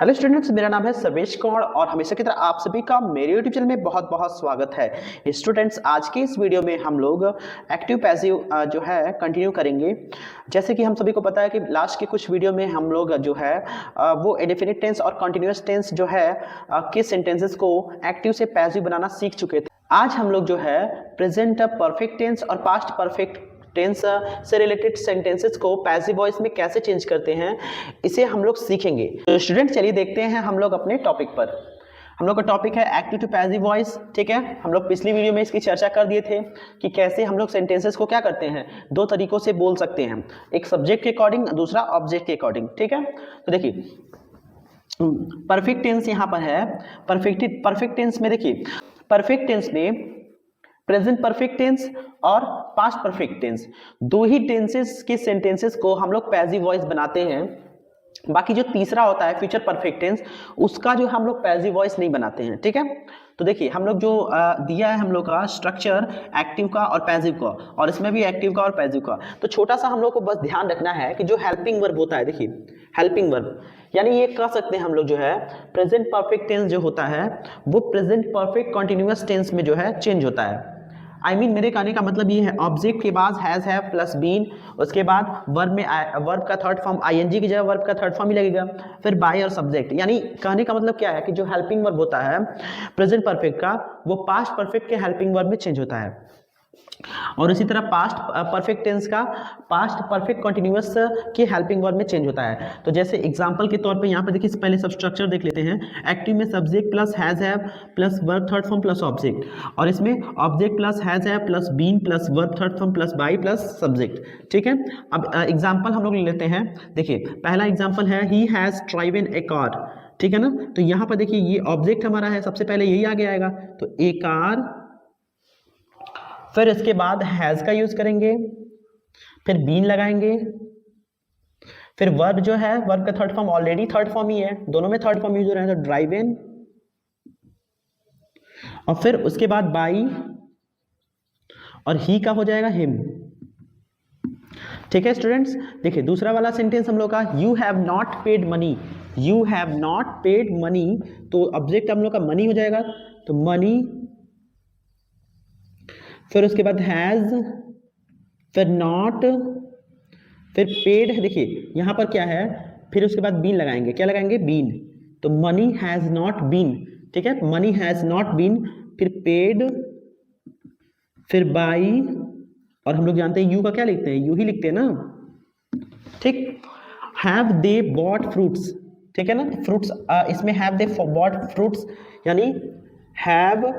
Hello students, मेरा नाम है सर्वेश कौर और हमेशा की तरह आप सभी का मेरे यूट्यूब चैनल में बहुत बहुत स्वागत है। स्टूडेंट्स, आज के इस वीडियो में हम लोग एक्टिव पैसिव जो है कंटिन्यू करेंगे। जैसे कि हम सभी को पता है कि लास्ट के कुछ वीडियो में हम लोग जो है वो इंडेफिनिट टेंस और कंटिन्यूअस टेंस जो है के सेंटेंसेस को एक्टिव से पैसिव बनाना सीख चुके थे। आज हम लोग जो है प्रेजेंट परफेक्ट टेंस और पास्ट परफेक्ट टेंस से रिलेटेड सेंटेंसेस को पैसिव वॉइस में कैसे चेंज करते हैं, इसे हम लोग सीखेंगे। तो स्टूडेंट, चलिए देखते हैं हम लोग अपने टॉपिक पर। हम लोग का टॉपिक है एक्टिव टू पैसिव वॉइस। ठीक है, हम लोग पिछली वीडियो में इसकी चर्चा कर दिए थे कि कैसे हम लोग सेंटेंसेस को क्या करते हैं, दो तरीकों से बोल सकते हैं, एक सब्जेक्ट के अकॉर्डिंग, दूसरा ऑब्जेक्ट के अकॉर्डिंग। ठीक है, तो देखिए परफेक्ट टेंस यहाँ पर है। परफेक्ट टेंस में देखिए, परफेक्ट टेंस में प्रेजेंट परफेक्ट टेंस और पास्ट परफेक्ट टेंस, दो ही टेंसेस के सेंटेंसेस को हम लोग पैसिव वॉइस बनाते हैं। बाकी जो तीसरा होता है फ्यूचर परफेक्ट टेंस, उसका जो हम लोग पैसिव वॉइस नहीं बनाते हैं। ठीक है, तो देखिए हम लोग जो दिया है हम लोग का स्ट्रक्चर एक्टिव का और पैसिव का, और इसमें भी एक्टिव का और पैसिव का। तो छोटा सा हम लोग को बस ध्यान रखना है कि जो हेल्पिंग वर्ब होता है, देखिए हेल्पिंग वर्ब यानी ये कह सकते हैं हम लोग जो है प्रेजेंट परफेक्ट टेंस जो होता है वो प्रेजेंट परफेक्ट कंटिन्यूअस टेंस में जो है चेंज होता है। मेरे कहने का मतलब ये है, ऑब्जेक्ट के बाद हैज हैव प्लस बीन, उसके बाद वर्ब में वर्ब का थर्ड फॉर्म आईएनजी की जगह वर्ब का थर्ड फॉर्म ही लगेगा, फिर बाय और सब्जेक्ट। यानी कहने का मतलब क्या है कि जो हेल्पिंग वर्ब होता है प्रेजेंट परफेक्ट का, वो पास्ट परफेक्ट के हेल्पिंग वर्ब में चेंज होता है। और इसी तरह पास्ट परफेक्ट टेंस का पास्ट परफेक्ट कंटिन्यूअस के हेल्पिंग वर्ब में चेंज होता है। तो जैसे एग्जांपल के तौर पे यहाँ पे देखिए, पहले सब स्ट्रक्चर देख लेते हैं। एक्टिव में subject plus has have plus verb third form plus object, और इसमें object plus has have plus been plus verb third form plus by plus subject. ठीक है, अब एग्जाम्पल हम लोग ले लेते हैं। देखिए पहला एग्जाम्पल है he has driven A car. ठीक है ना, तो यहाँ पर देखिए ये ऑब्जेक्ट हमारा है, सबसे पहले यही आगे आएगा, तो ए कार, फिर इसके बाद हैज का यूज करेंगे, फिर बीन लगाएंगे, फिर वर्ब जो है वर्ब का third form already third form ही है, दोनों में थर्ड फॉर्म यूज हो रहा है, तो ड्राइव इन, और फिर उसके बाद बाई, और ही का हो जाएगा हिम। ठीक है स्टूडेंट्स, देखिए दूसरा वाला सेंटेंस हम लोग का, you have not paid money. You have not paid money, तो ऑब्जेक्ट हम लोग का मनी हो जाएगा, तो मनी, फिर उसके बाद हैज, फिर नॉट, फिर पेड है। देखिए यहां पर क्या है, फिर उसके बाद बीन लगाएंगे, क्या लगाएंगे, बीन, तो मनी हैज नॉट बीन। ठीक है, मनी हैज नॉट बीन, फिर पेड, फिर बाई, और हम लोग जानते हैं यू का क्या लिखते हैं, यू ही लिखते हैं ना। ठीक, हैव दे बॉट फ्रूट्स। ठीक है ना, फ्रूट्स इसमें हैव दे बॉट फ्रूट्स, यानी हैव,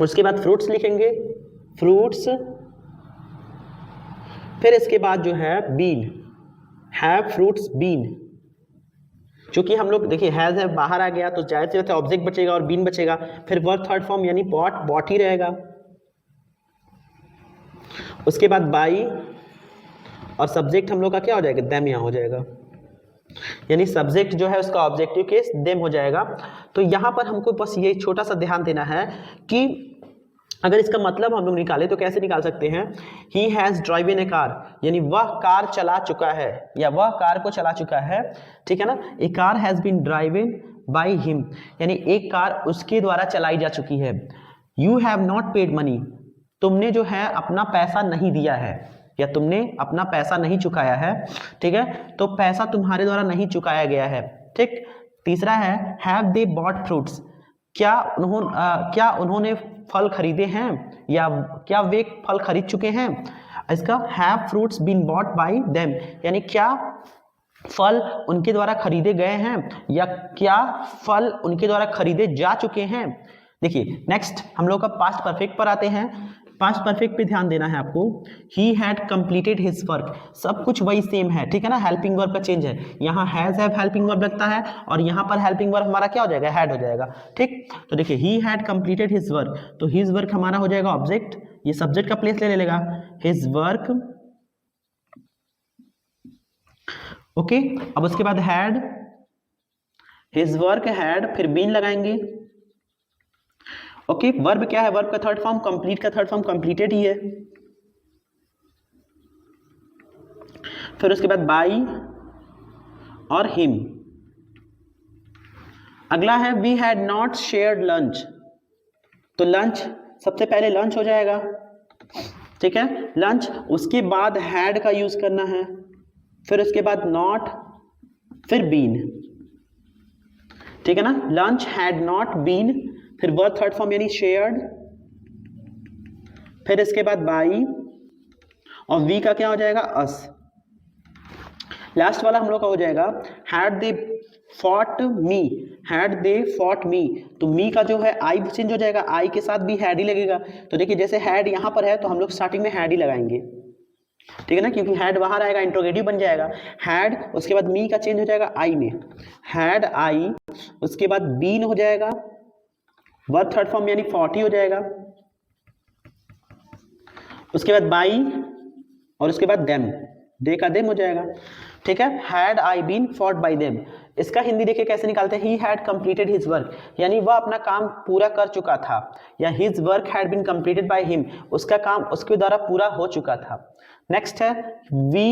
उसके बाद फ्रूट्स लिखेंगे, फ्रूट्स, फिर इसके बाद जो है बीन, हैव फ्रूट्स बीन। क्योंकि हम लोग देखिए हैज है बाहर आ गया, तो जाहिर सी बात है ऑब्जेक्ट बचेगा और बीन बचेगा, फिर वर्ब थर्ड फॉर्म यानी बॉट, बॉट ही रहेगा, उसके बाद बाई, और सब्जेक्ट हम लोग का क्या हो जाएगा, देम यहाँ हो जाएगा, यानी सब्जेक्ट जो है उसका ऑब्जेक्टिव केस देम हो जाएगा। तो यहाँ पर हमको बस ये छोटा सा ध्यान देना है कि अगर इसका मतलब हम लोग निकाले तो कैसे निकाल सकते हैं, he has driven A car, यानी वह कार चला चुका है या वह कार को चला चुका है। ठीक है ना, a car has been driven by him, यानी एक कार उसके द्वारा चलाई जा चुकी है। You have not paid money, तुमने जो है अपना पैसा नहीं दिया है या तुमने अपना पैसा नहीं चुकाया है। ठीक है, तो पैसा तुम्हारे द्वारा नहीं चुकाया गया है। ठीक, तीसरा है हैव दे बॉट फ्रूट्स, क्या उन्होंने फल खरीदे हैं या क्या वे फल खरीद चुके हैं। इसका have fruits been bought by them, यानी क्या फल उनके द्वारा खरीदे गए हैं या क्या फल उनके द्वारा खरीदे जा चुके हैं। देखिए नेक्स्ट हम लोग का पास्ट परफेक्ट पर आते हैं। पास्ट परफेक्ट पे ध्यान देना है आपको, ही हैड कंप्लीटेड हिज वर्क, सब कुछ वही सेम है। ठीक है ना, हेल्पिंग वर्ब का चेंज है, यहाँ हैज हैव हेल्पिंग वर्ब लगता है और यहाँ पर हेल्पिंग वर्ब हमारा क्या हो जाएगा, हैड हो जाएगा। ठीक, तो देखिए ही हैड कंप्लीटेड हिज वर्क, तो हिज वर्क हमारा हो जाएगा ऑब्जेक्ट, ये सब्जेक्ट का प्लेस ले लेगा, हिज वर्क। ओके, अब उसके बाद हैड, हिज वर्क हैड, फिर बीन लगाएंगे। ओके, वर्ब क्या है, वर्ब का थर्ड फॉर्म, कंप्लीट का थर्ड फॉर्म कंप्लीटेड ही है, फिर उसके बाद बाई और हिम। अगला है we had not shared lunch, तो लंच सबसे पहले लंच हो जाएगा, ठीक है, लंच, उसके बाद हैड का यूज करना है, फिर उसके बाद नॉट, फिर बीन, ठीक है ना, लंच हैड नॉट बीन, फिर वर्ब थर्ड फॉर्म यानी शेयर्ड, फिर इसके बाद बाई, और वी का क्या हो जाएगा, अस। लास्ट वाला हम लोग का हो जाएगा had they fought me, had they fought me, तो मी का जो है आई चेंज हो जाएगा, आई के साथ भी हैड ही लगेगा। तो देखिए जैसे हैड यहाँ पर है तो हम लोग स्टार्टिंग में हैड ही लगाएंगे, ठीक है ना, क्योंकि हैड बाहर आएगा, इंट्रोगेटिव बन जाएगा, हैड, उसके बाद मी का चेंज हो जाएगा आई में, हैड आई, उसके बाद बीन हो जाएगा, वर्ब थर्ड फॉर्म यानी 40 हो जाएगा, उसके बाद बाई, और उसके बाद देम, दे का देम हो जाएगा, ठीक है। Had I been fought by them, इसका हिंदी देखिए कैसे निकालते हैं, he had completed his work, यानी वह अपना काम पूरा कर चुका था, या his work had been completed by him, उसका काम उसके द्वारा पूरा हो चुका था। नेक्स्ट है we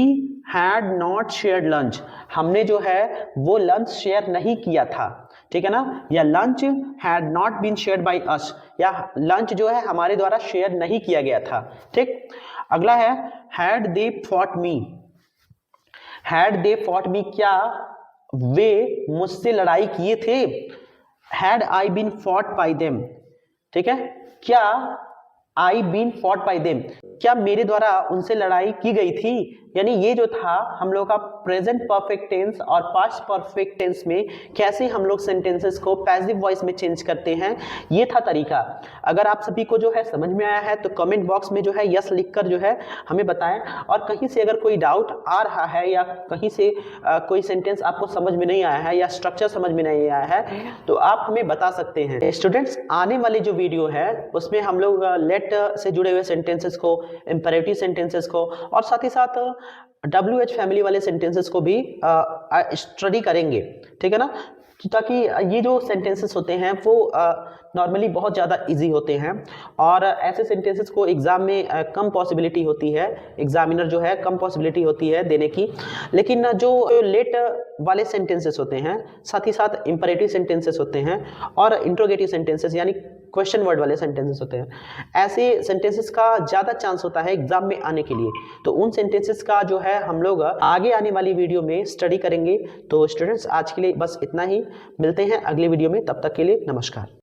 had not shared lunch, हमने जो है वो लंच शेयर नहीं किया था, ठीक है ना, या lunch had not been shared by us, या लंच जो है हमारे द्वारा शेयर नहीं किया गया था, ठीक। अगला है had they fought me, had they fought me, क्या वे मुझसे लड़ाई किए थे, had I been fought by them, ठीक है, क्या I been fought by them, क्या मेरे द्वारा उनसे लड़ाई की गई थी, यानी ये जो था हम लोग का प्रेजेंट परफेक्ट टेंस और पास्ट परफेक्ट टेंस में कैसे हम लोग सेंटेंसेस को पैसिव वॉइस में चेंज करते हैं, ये था तरीका। अगर आप सभी को जो है समझ में आया है तो कमेंट बॉक्स में जो है यस लिखकर जो है हमें बताएं, और कहीं से अगर कोई डाउट आ रहा है या कहीं से कोई सेंटेंस आपको समझ में नहीं आया है या स्ट्रक्चर समझ में नहीं आया है तो आप हमें बता सकते हैं। स्टूडेंट्स, आने वाली जो वीडियो है उसमें हम लोग लेट से जुड़े हुए सेंटेंसेस को, इंपेरेटिव सेंटेंसेस को, और साथ ही साथ WH फैमिली वाले सेंटेंसेस को भी स्टडी करेंगे, ठीक है ना, ताकि ये जो सेंटेंसेस होते हैं वो नॉर्मली बहुत ज़्यादा इजी होते हैं, और ऐसे सेंटेंसेस को एग्जाम में कम पॉसिबिलिटी होती है, एग्जामिनर जो है कम पॉसिबिलिटी होती है देने की, लेकिन जो लेट वाले सेंटेंसेस होते हैं, साथ ही साथ इंपेरेटिव सेंटेंसेस होते हैं, और इंट्रोगेटिव सेंटेंसेस यानी क्वेश्चन वर्ड वाले सेंटेंसेस होते हैं, ऐसे सेंटेंसेस का ज़्यादा चांस होता है एग्जाम में आने के लिए, तो उन सेंटेंसेस का जो है हम लोग आगे आने वाली वीडियो में स्टडी करेंगे। तो स्टूडेंट्स, आज के लिए बस इतना ही, मिलते हैं अगली वीडियो में, तब तक के लिए नमस्कार।